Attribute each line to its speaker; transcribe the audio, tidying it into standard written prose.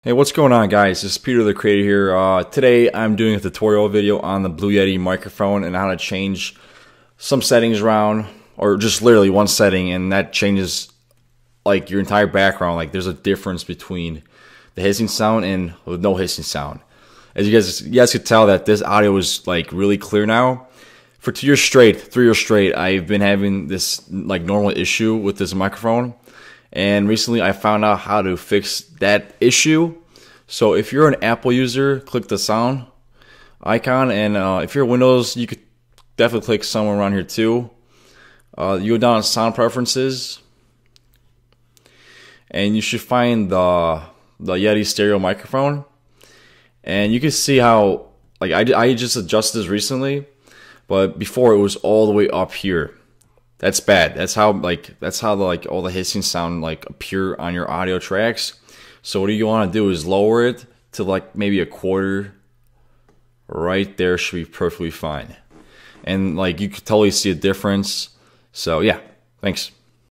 Speaker 1: Hey, what's going on, guys? This is Peter the Creator here. Today I'm doing a tutorial video on the Blue Yeti microphone and how to change some settings around, or just literally one setting, and that changes like your entire background. Like there's a difference between the hissing sound and with no hissing sound. As you guys could tell that this audio is like really clear now. For 3 years straight, I've been having this like normal issue with this microphone. And recently I found out how to fix that issue. So if you're an Apple user, click the sound icon, and if you're Windows, you could definitely click somewhere around here too. You go down to sound preferences, and you should find the Yeti stereo microphone. And you can see how like I just adjusted this recently, but before it was all the way up here. That's bad. That's how all the hissing sound like appear on your audio tracks. So what you want to do is lower it to like maybe a quarter. Right there should be perfectly fine. And like you could totally see a difference. So yeah, thanks.